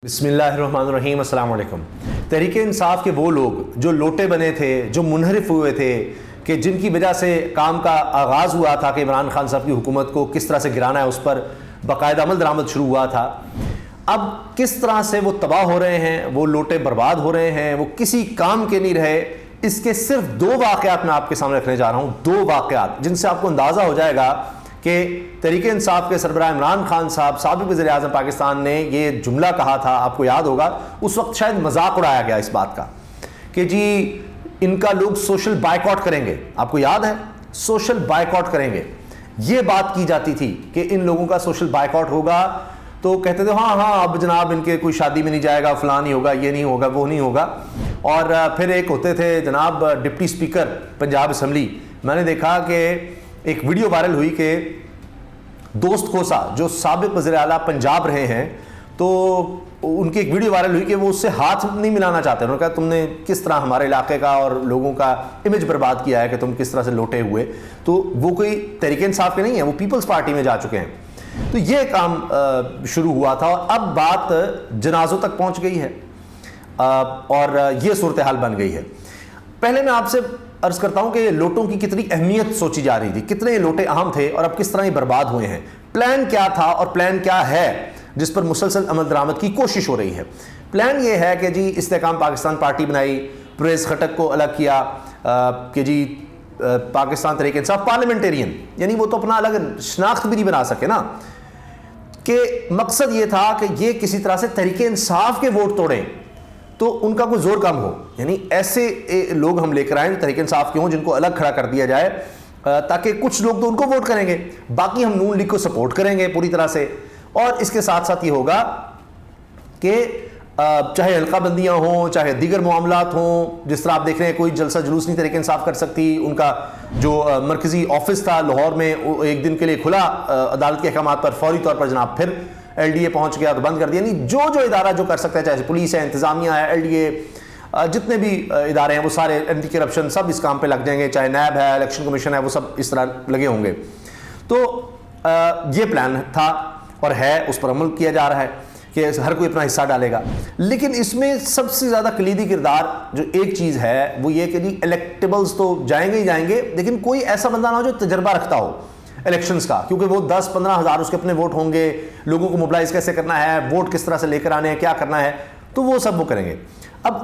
بسم اللہ الرحمن الرحیم۔ السلام علیکم۔ تحریک انصاف کے وہ لوگ جو لوٹے بنے تھے، جو منحرف ہوئے تھے، کہ جن کی وجہ سے کام کا آغاز ہوا تھا کہ عمران خان صاحب کی حکومت کو کس طرح سے گرانا ہے، اس پر باقاعدہ عمل درآمد شروع ہوا تھا۔ اب کس طرح سے وہ تباہ ہو رہے ہیں، وہ لوٹے برباد ہو رہے ہیں، وہ کسی کام کے نہیں رہے، اس کے صرف دو واقعات میں آپ کے سامنے رکھنے جا رہا ہوں، دو واقعات جن سے آپ کو اندازہ ہو جائے گا کہ تحریک انصاف کے سربراہ عمران خان صاحب، سابق وزیر اعظم پاکستان نے یہ جملہ کہا تھا، آپ کو یاد ہوگا اس وقت شاید مذاق اڑایا گیا اس بات کا کہ جی ان کا لوگ سوشل بائیکاٹ کریں گے۔ آپ کو یاد ہے سوشل بائیکاٹ کریں گے، یہ بات کی جاتی تھی کہ ان لوگوں کا سوشل بائیکاٹ ہوگا، تو کہتے تھے ہاں اب جناب ان کے کوئی شادی میں نہیں جائے گا، فلاں نہیں ہوگا، یہ نہیں ہوگا، وہ نہیں ہوگا۔ اور پھر ایک ہوتے تھے جناب ڈپٹی اسپیکر پنجاب اسمبلی، میں نے دیکھا کہ ایک ویڈیو وائرل ہوئی کہ دوست کھوسا جو سابق وزیر اعلیٰ پنجاب رہے ہیں، تو ان کی ایک ویڈیو وائرل ہوئی کہ وہ اس سے ہاتھ نہیں ملانا چاہتے۔ انہوں نے کہا تم نے کس طرح ہمارے علاقے کا اور لوگوں کا امیج برباد کیا ہے کہ تم کس طرح سے لوٹے ہوئے، تو وہ کوئی تحریک انصاف کے نہیں ہیں، وہ پیپلز پارٹی میں جا چکے ہیں۔ تو یہ کام شروع ہوا تھا اور اب بات جنازوں تک پہنچ گئی ہے اور یہ صورتحال بن گئی ہے۔ پہلے میں آپ سے عرض کرتا ہوں کہ لوٹوں کی کتنی اہمیت سوچی جا رہی تھی، کتنے لوٹے اہم تھے اور اب کس طرح یہ برباد ہوئے ہیں۔ پلان کیا تھا اور پلان کیا ہے جس پر مسلسل عمل درآمد کی کوشش ہو رہی ہے؟ پلان یہ ہے کہ جی استحکام پاکستان پارٹی بنائی، پرویز خٹک کو الگ کیا کہ جی پاکستان تحریک انصاف پارلیمنٹیرین، یعنی وہ تو اپنا الگ شناخت بھی نہیں بنا سکے نا، کہ مقصد یہ تھا کہ یہ کسی طرح سے تحریک انصاف کے ووٹ توڑیں تو ان کا کوئی زور کم ہو، یعنی ایسے لوگ ہم لے کر آئیں جو تحریک انصاف کے ہوں، جن کو الگ کھڑا کر دیا جائے تاکہ کچھ لوگ تو ان کو ووٹ کریں گے، باقی ہم نون لیگ کو سپورٹ کریں گے پوری طرح سے۔ اور اس کے ساتھ ساتھ یہ ہوگا کہ چاہے حلقہ بندیاں ہوں، چاہے دیگر معاملات ہوں، جس طرح آپ دیکھ رہے ہیں کوئی جلسہ جلوس نہیں تحریک انصاف کر سکتی، ان کا جو مرکزی آفس تھا لاہور میں ایک دن کے لیے کھلا عدالت کے احکامات پر، فوری طور پر جناب پھر ایل ڈی اے پہنچ گیا تو بند کر دیا۔ یعنی جو ادارہ جو کر سکتا ہے، چاہے پولیس ہے، انتظامیہ ہے، ایل ڈی اے، جتنے بھی ادارے ہیں وہ سارے اینٹی کرپشن سب اس کام پہ لگ جائیں گے، چاہے نیب ہے، الیکشن کمیشن ہے، وہ سب اس طرح لگے ہوں گے۔ تو یہ پلان تھا اور ہے، اس پر عمل کیا جا رہا ہے کہ ہر کوئی اپنا حصہ ڈالے گا۔ لیکن اس میں سب سے زیادہ کلیدی کردار جو ایک چیز ہے وہ یہ کہ جی الیکٹیبلز تو جائیں گے ہی جائیں گے، لیکن کوئی ایسا بندہ نہ ہو جو تجربہ رکھتا ہو الیکشنز کا، کیونکہ وہ 10-15 ہزار اس کے اپنے ووٹ ہوں گے، لوگوں کو موبلائز کیسے کرنا ہے، ووٹ کس طرح سے لے کر آنے ہیں، کیا کرنا ہے، تو وہ سب وہ کریں گے۔ اب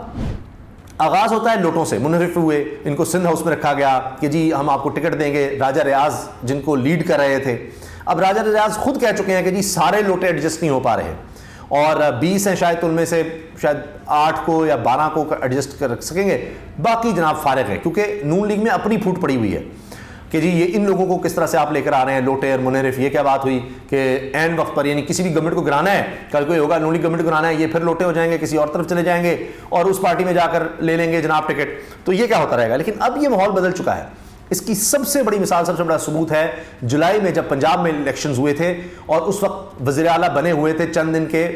آغاز ہوتا ہے لوٹوں سے، منحرف ہوئے، ان کو سندھ ہاؤس میں رکھا گیا کہ جی ہم آپ کو ٹکٹ دیں گے، راجہ ریاض جن کو لیڈ کر رہے تھے۔ اب راجہ ریاض خود کہہ چکے ہیں کہ جی سارے لوٹے ایڈجسٹ نہیں ہو پا رہے، اور 20 ہیں شاید، ان میں سے شاید 8 کو یا 12 کو ایڈجسٹ کر سکیں گے، باقی جناب فارغ ہیں، کیونکہ نون لیگ میں اپنی پھوٹ پڑی ہوئی ہے کہ جی یہ ان لوگوں کو کس طرح سے آپ لے کر آ رہے ہیں، لوٹے اور منحرف۔ یہ کیا بات ہوئی کہ عین وقت پر، یعنی کسی بھی گورنمنٹ کو گرانا ہے، کل کوئی ہوگا نون لیگ گورنمنٹ کو گرانا ہے، یہ پھر لوٹے ہو جائیں گے، کسی اور طرف چلے جائیں گے اور اس پارٹی میں جا کر لے لیں گے جناب ٹکٹ، تو یہ کیا ہوتا رہے گا۔ لیکن اب یہ ماحول بدل چکا ہے۔ اس کی سب سے بڑی مثال، سب سے بڑا ثبوت ہے جولائی میں جب پنجاب میں الیکشنز ہوئے تھے اور اس وقت وزیر اعلیٰ بنے ہوئے تھے چند دن کے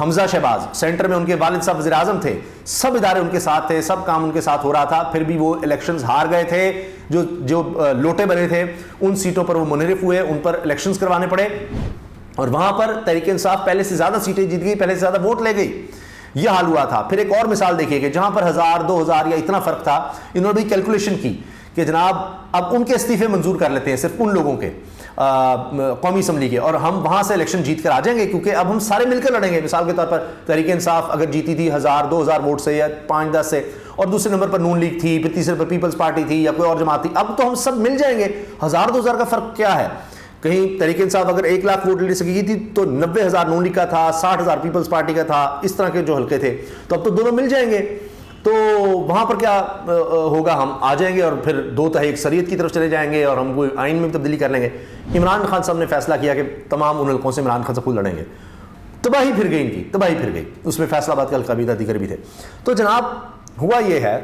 حمزہ شہباز، سینٹر میں ان کے والد صاحب وزیر اعظم تھے، سب ادارے ان کے ساتھ تھے، سب کام ان کے ساتھ ہو رہا تھا، پھر بھی وہ الیکشنز ہار گئے تھے۔ جو لوٹے بنے تھے ان سیٹوں پر وہ منحرف ہوئے، ان پر الیکشنز کروانے پڑے اور وہاں پر تحریک انصاف پہلے سے زیادہ سیٹیں جیت گئی، پہلے سے زیادہ ووٹ لے گئی۔ یہ حال ہوا تھا۔ پھر ایک اور مثال دیکھیے کہ جہاں پر 1000-2000 یا اتنا فرق تھا، انہوں نے بھی کیلکولیشن کی کہ جناب اب ان کے استعفے منظور کر لیتے ہیں، صرف ان لوگوں کے قومی اسمبلی کے، اور ہم وہاں سے الیکشن جیت کر آ جائیں گے، کیونکہ اب ہم سارے مل کر لڑیں گے۔ مثال کے طور پر تحریک انصاف اگر جیتی تھی 1000-2000 ووٹ سے یا 5-10 سے، اور دوسرے نمبر پر نون لیگ تھی، پھر تیسرے پر پیپلز پارٹی تھی یا کوئی اور جماعت تھی، اب تو ہم سب مل جائیں گے۔ 1000-2000 کا فرق کیا ہے؟ کہیں تحریک انصاف اگر 1 لاکھ ووٹ لے سکی تھی تو 90,000 نون لیگ کا تھا، 60,000 پیپلز پارٹی کا تھا، اس طرح کے جو حلقے تھے، تو اب تو دونوں مل جائیں گے۔ تو وہاں پر کیا ہوگا، ہم آ جائیں گے اور پھر 2 اکثریت کی طرف چلے جائیں گے اور ہم کوئی آئین میں تبدیلی کر لیں گے۔ عمران خان صاحب نے فیصلہ کیا کہ تمام ان حلقوں سے عمران خان سے خود لڑیں گے۔ تباہی پھر گئی، ان کی تباہی پھر گئی، اس میں فیصلہ آباد کا حلقہ بھی تھا، دیگر بھی تھے۔ تو جناب ہوا یہ ہے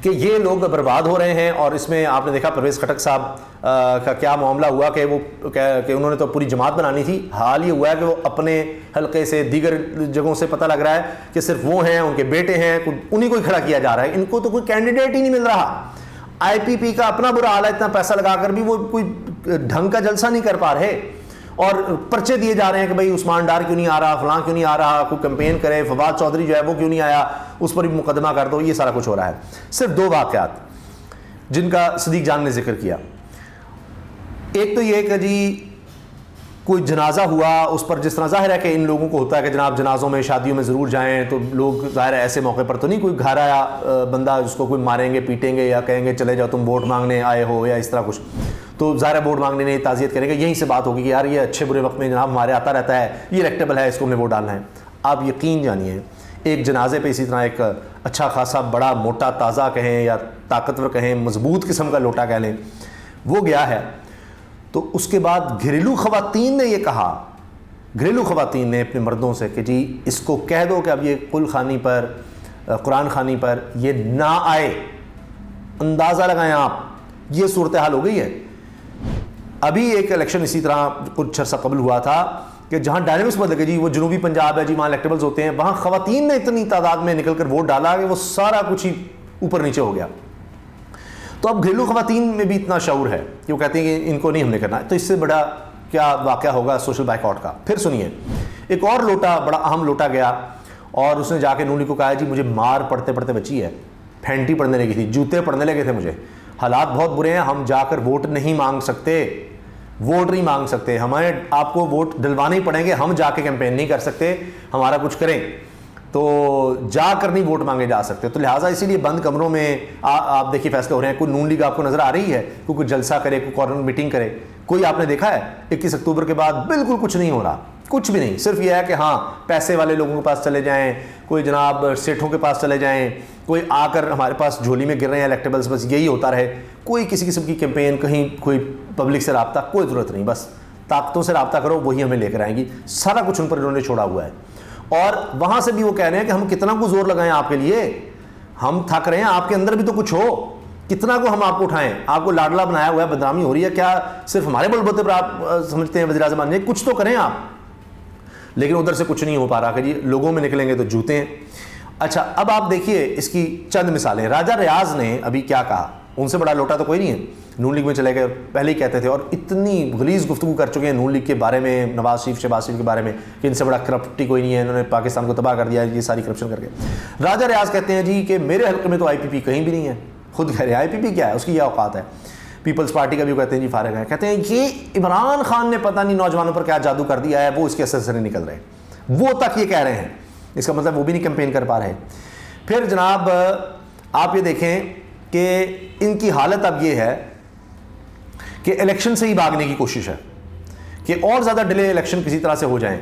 کہ یہ لوگ برباد ہو رہے ہیں، اور اس میں آپ نے دیکھا پرویز خٹک صاحب کا کیا معاملہ ہوا کہ وہ کہ انہوں نے تو پوری جماعت بنانی تھی۔ حال یہ ہوا ہے کہ وہ اپنے حلقے سے، دیگر جگہوں سے پتہ لگ رہا ہے کہ صرف وہ ہیں، ان کے بیٹے ہیں، انہیں کو ہی کھڑا کیا جا رہا ہے، ان کو تو کوئی کینڈیڈیٹ ہی نہیں مل رہا۔ آئی پی پی کا اپنا برا حال ہے، اتنا پیسہ لگا کر بھی وہ کوئی ڈھنگ کا جلسہ نہیں کر پا رہے، اور پرچے دیے جا رہے ہیں کہ بھائی عثمان ڈار کیوں نہیں آ رہا, فلاں کیوں نہیں آ رہا, کوئی کمپین کرے, فواد چودھری جو ہے وہ کیوں نہیں آیا, اس پر بھی مقدمہ کر دو, یہ سارا کچھ ہو رہا ہے. صرف 2 واقعات جن کا صدیق جان نے ذکر کیا. ایک تو یہ کہ جی کوئی جنازہ ہوا, اس پر جس طرح ظاہر ہے کہ ان لوگوں کو ہوتا ہے کہ جناب جنازوں میں شادیوں میں ضرور جائیں, تو لوگ ظاہر ہے ایسے موقع پر تو نہیں کوئی گھر آیا بندہ جس کو کوئی ماریں گے پیٹیں گے یا کہیں گے چلے جاؤ تم ووٹ مانگنے آئے ہو یا اس طرح کچھ, تو ظاہر ہے ووٹ مانگنے نہیں تعزیت کریں گے. یہیں سے بات ہوگی کہ یار یہ اچھے برے وقت میں جناب ہمارے آتا رہتا ہے, یہ الیکٹیبل ہے, اس کو ہم نے ووٹ ڈالنا ہے. آپ یقین جانیے ایک جنازے پہ اسی طرح ایک اچھا خاصا بڑا موٹا تازہ کہیں یا طاقتور کہیں مضبوط قسم کا لوٹا کہہ لیں, وہ گیا ہے. تو اس کے بعد گھریلو خواتین نے یہ کہا, گھریلو خواتین نے اپنے مردوں سے کہ جی اس کو کہہ دو کہ اب یہ قل خوانی پر قرآن خوانی پر یہ نہ آئے. اندازہ لگائیں آپ, یہ صورتحال ہو گئی ہے. ابھی ایک الیکشن اسی طرح کچھ عرصہ قبل ہوا تھا کہ جہاں ڈائنامکس بدل گئے, جی وہ جنوبی پنجاب ہے جی, وہاں الیکٹیبلز ہوتے ہیں, وہاں خواتین نے اتنی تعداد میں نکل کر ووٹ ڈالا کہ وہ سارا کچھ ہی اوپر نیچے ہو گیا. تو اب گھریلو خواتین میں بھی اتنا شعور ہے کہ وہ کہتے ہیں کہ ان کو نہیں ہم نے کرنا. تو اس سے بڑا کیا واقعہ ہوگا سوشل بائیکاٹ کا. پھر سنیے, ایک اور لوٹا, بڑا اہم لوٹا گیا اور اس نے جا کے نونی کو کہا جی مجھے مار پڑتے پڑتے بچی ہے, پھینٹی پڑنے لگی تھی, جوتے پڑنے لگے تھے مجھے, حالات بہت برے ہیں, ہم جا کر ووٹ نہیں مانگ سکتے, ووٹ نہیں مانگ سکتے, ہمیں آپ کو ووٹ دلوانے ہی پڑیں گے, ہم جا کے کیمپین نہیں کر سکتے, ہمارا کچھ کریں تو جا کر نہیں ووٹ مانگے جا سکتے. تو لہٰذا اسی لیے بند کمروں میں آپ دیکھیے فیصلے ہو رہے ہیں. کوئی نون لیگ آپ کو نظر آ رہی ہے کوئی جلسہ کرے, کوئی کارنر میٹنگ کرے, کوئی آپ نے دیکھا ہے؟ 21 اکتوبر کے بعد بالکل کچھ نہیں ہو رہا, کچھ بھی نہیں. صرف یہ ہے کہ ہاں پیسے والے لوگوں کے پاس چلے جائیں, کوئی جناب سیٹھوں کے پاس چلے جائیں, کوئی آ کر ہمارے پاس جھولی میں گر رہے ہیں الیکٹیبلز, بس یہی ہوتا رہے. کوئی کسی قسم کی کیمپین, کہیں کوئی پبلک سے رابطہ, کوئی ضرورت نہیں. بس طاقتوں سے رابطہ کرو, وہی ہمیں لے کر آئیں گی. سارا کچھ ان پر انہوں نے چھوڑا ہوا ہے. اور وہاں سے بھی وہ کہہ رہے ہیں کہ ہم کتنا کو زور لگائیں آپ کے لیے, ہم تھک رہے ہیں, آپ کے اندر بھی تو کچھ ہو, کتنا کو ہم آپ کو اٹھائیں, آپ کو لاڈلا بنایا ہوا ہے, بدنامی ہو رہی ہے, کیا صرف ہمارے بل بوتے پر آپ سمجھتے ہیں وزیر اعظم نے, کچھ تو کریں آپ. لیکن ادھر سے کچھ نہیں ہو پا رہا کہ جی لوگوں میں نکلیں گے تو جوتے ہیں. اچھا اب آپ دیکھیے اس کی چند مثالیں. راجہ ریاض نے ابھی کیا کہا, ان سے بڑا لوٹا تو کوئی نہیں ہے, نون لیگ میں چلے گئے, پہلے ہی کہتے تھے اور اتنی غلیظ گفتگو کر چکے ہیں نون لیگ کے بارے میں, نواز شریف شہباز شریف کے بارے میں کہ ان سے بڑا کرپٹ کوئی نہیں ہے, انہوں نے پاکستان کو تباہ کر دیا یہ ساری کرپشن کر کے. راجہ ریاض کہتے ہیں جی کہ میرے حلقے میں تو IPP کہیں بھی نہیں ہے. خود کہہ رہے ہیں IPP کیا ہے, اس کی یہ اوقات ہے. پیپلز پارٹی کا بھی وہ کہتے ہیں جی فارغ ہے, کہتے ہیں یہ عمران خان نے پتہ نہیں نوجوانوں پر کیا جادو کر دیا ہے, وہ اس کے اثر سے نہیں نکل رہے, وہ تک یہ کہہ رہے ہیں. اس کا مطلب وہ بھی نہیں کیمپین کر پا رہے. پھر جناب آپ یہ دیکھیں کہ ان کی حالت اب یہ ہے کہ الیکشن سے ہی بھاگنے کی کوشش ہے کہ اور زیادہ ڈیلے الیکشن کسی طرح سے ہو جائیں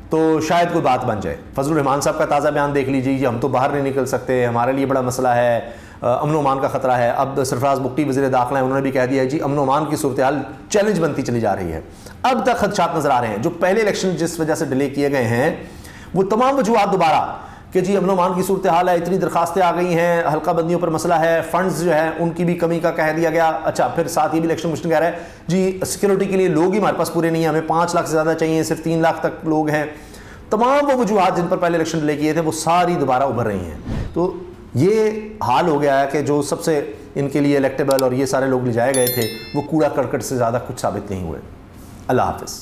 تو شاید کوئی بات بن جائے. فضل الرحمان صاحب کا تازہ بیان دیکھ لیجیے, جی ہم تو باہر نہیں نکل سکتے, ہمارے لیے بڑا مسئلہ ہے, امن و امان کا خطرہ ہے. اب سرفراز بگٹی وزیر داخلہ ہیں, انہوں نے بھی کہہ دیا ہے جی امن و امان کی صورتحال چیلنج بنتی چلی جا رہی ہے. اب تک خدشات نظر آ رہے ہیں. جو پہلے الیکشن جس وجہ سے ڈیلے کیے گئے ہیں وہ تمام وجوہات دوبارہ کہ جی امن و امان کی صورتحال ہے, اتنی درخواستیں آ گئی ہیں, حلقہ بندیوں پر مسئلہ ہے, فنڈز جو ہے ان کی بھی کمی کا کہہ دیا گیا. اچھا پھر ساتھ یہ بھی الیکشن کمیشن کہہ رہا ہے جی سیکورٹی کے لیے لوگ ہی ہمارے پاس پورے نہیں ہیں, ہمیں 5 لاکھ سے زیادہ چاہیے, صرف 3 لاکھ تک لوگ ہیں. تمام وہ وجوہات جن پر پہلے الیکشن ڈیلے کیے تھے وہ ساری دوبارہ ابھر رہی ہیں. تو یہ حال ہو گیا ہے کہ جو سب سے ان کے لیے الیکٹیبل اور یہ سارے لوگ لے جائے گئے تھے وہ کوڑا کرکٹ سے زیادہ کچھ ثابت نہیں ہوئے. اللہ حافظ.